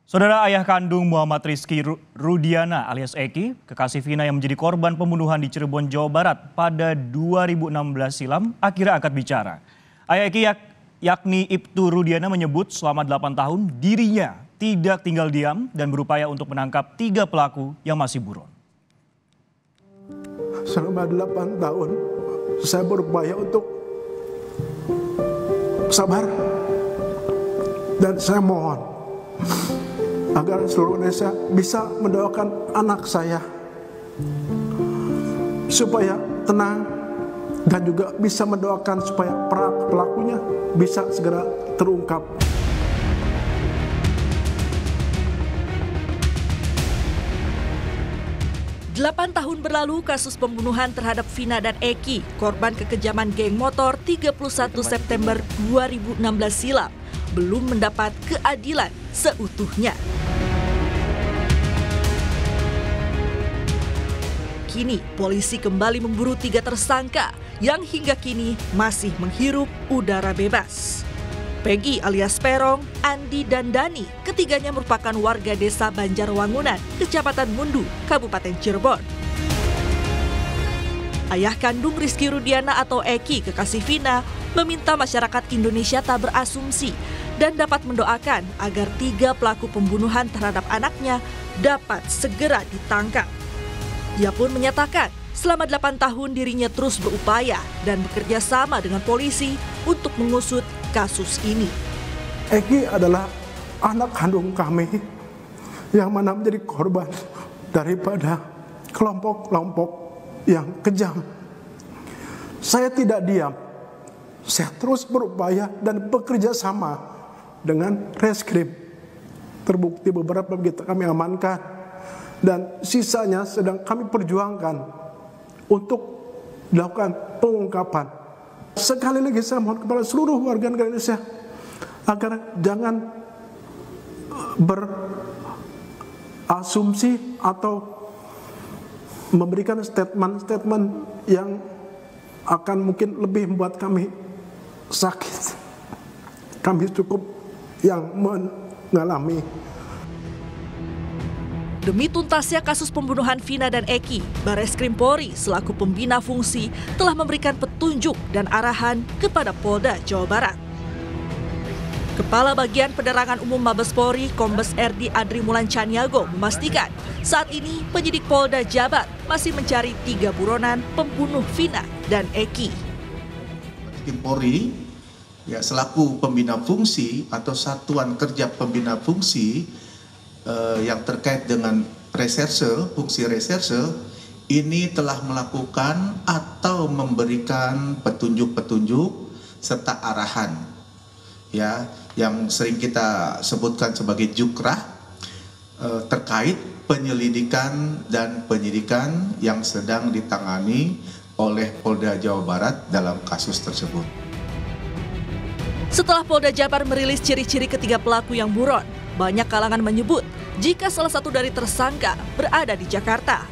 Saudara ayah kandung Muhammad Rizky Rudiana alias Eki, kekasih Vina yang menjadi korban pembunuhan di Cirebon, Jawa Barat pada 2016 silam, akhirnya angkat bicara. Ayah Eki yakni Ibtu Rudiana menyebut selama 8 tahun dirinya tidak tinggal diam dan berupaya untuk menangkap 3 pelaku yang masih buron. Selama 8 tahun saya berupaya untuk sabar dan saya mohon agar seluruh Indonesia bisa mendoakan anak saya supaya tenang dan juga bisa mendoakan supaya pelakunya bisa segera terungkap. Delapan tahun berlalu kasus pembunuhan terhadap Vina dan Eki, korban kekejaman geng motor 31 September 2016 silam, belum mendapat keadilan seutuhnya. Kini polisi kembali memburu 3 tersangka yang hingga kini masih menghirup udara bebas. Peggy alias Perong, Andi dan Dani, ketiganya merupakan warga desa Banjarwangunan, Kecamatan Mundu, Kabupaten Cirebon. Ayah kandung Rizky Rudiana atau Eki, kekasih Vina, meminta masyarakat Indonesia tak berasumsi dan dapat mendoakan agar 3 pelaku pembunuhan terhadap anaknya dapat segera ditangkap. Ia pun menyatakan selama 8 tahun dirinya terus berupaya dan bekerja sama dengan polisi untuk mengusut kasus ini. Eki adalah anak kandung kami yang mana menjadi korban daripada kelompok-kelompok yang kejam. Saya tidak diam, saya terus berupaya dan bekerja sama dengan reskrim. Terbukti beberapa kita kami amankan dan sisanya sedang kami perjuangkan untuk dilakukan pengungkapan. Sekali lagi saya mohon kepada seluruh warga negara Indonesia agar jangan berasumsi atau memberikan statement-statement yang akan mungkin lebih membuat kami sakit. Kami cukup yang mengalami. Demi tuntasnya kasus pembunuhan Vina dan Eki, Barreskrim Polri selaku pembina fungsi telah memberikan petunjuk dan arahan kepada Polda Jawa Barat. Kepala Bagian Penerangan Umum Mabes Polri, Kombes RD Adri Mulan Caniago memastikan saat ini penyidik Polda Jabar masih mencari 3 buronan pembunuh Vina dan Eki. Tim Polri ya selaku pembina fungsi atau satuan kerja pembina fungsi yang terkait dengan reserse, fungsi reserse ini telah melakukan atau memberikan petunjuk-petunjuk serta arahan ya yang sering kita sebutkan sebagai jukrah terkait penyelidikan dan penyidikan yang sedang ditangani oleh Polda Jawa Barat dalam kasus tersebut. Setelah Polda Jabar merilis ciri-ciri ketiga pelaku yang buron, banyak kalangan menyebut jika salah satu dari tersangka berada di Jakarta.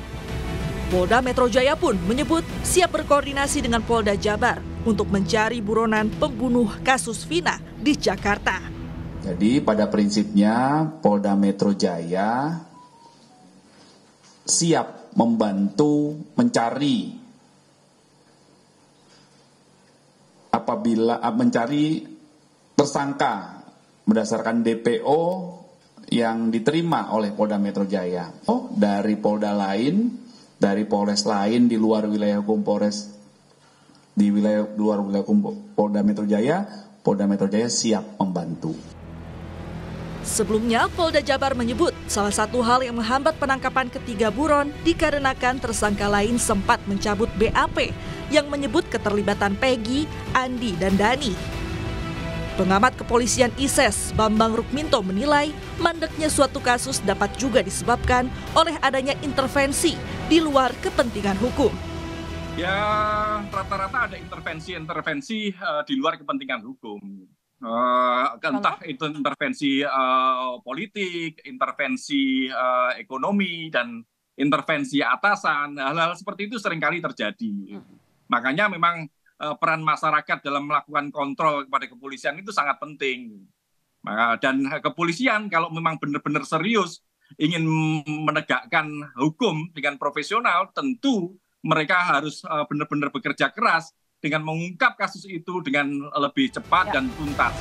Polda Metro Jaya pun menyebut siap berkoordinasi dengan Polda Jabar untuk mencari buronan pembunuh kasus Vina di Jakarta. Jadi pada prinsipnya Polda Metro Jaya siap membantu mencari apabila mencari tersangka berdasarkan DPO yang diterima oleh Polda Metro Jaya. Dari Polda lain, dari Polres lain di luar wilayah hukum Polres, di luar wilayah hukum Polda Metro Jaya siap membantu. Sebelumnya, Polda Jabar menyebut salah satu hal yang menghambat penangkapan ketiga buron dikarenakan tersangka lain sempat mencabut BAP yang menyebut keterlibatan Peggy, Andi, dan Dani. Pengamat kepolisian ISES Bambang Rukminto menilai mandeknya suatu kasus dapat juga disebabkan oleh adanya intervensi di luar kepentingan hukum. Ya rata-rata ada intervensi di luar kepentingan hukum. Entah itu intervensi politik, intervensi ekonomi, dan intervensi atasan. Hal-hal seperti itu seringkali terjadi. Makanya memang peran masyarakat dalam melakukan kontrol kepada kepolisian itu sangat penting. Dan kepolisian kalau memang benar-benar serius ingin menegakkan hukum dengan profesional, tentu mereka harus benar-benar bekerja keras dengan mengungkap kasus itu dengan lebih cepat dan tuntas.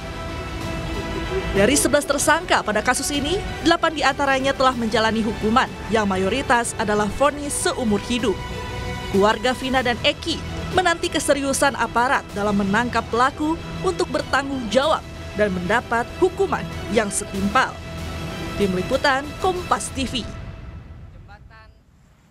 Dari 11 tersangka pada kasus ini, 8 diantaranya telah menjalani hukuman yang mayoritas adalah vonis seumur hidup. Keluarga Vina dan Eki menanti keseriusan aparat dalam menangkap pelaku untuk bertanggung jawab dan mendapat hukuman yang setimpal. Tim Liputan Kompas TV.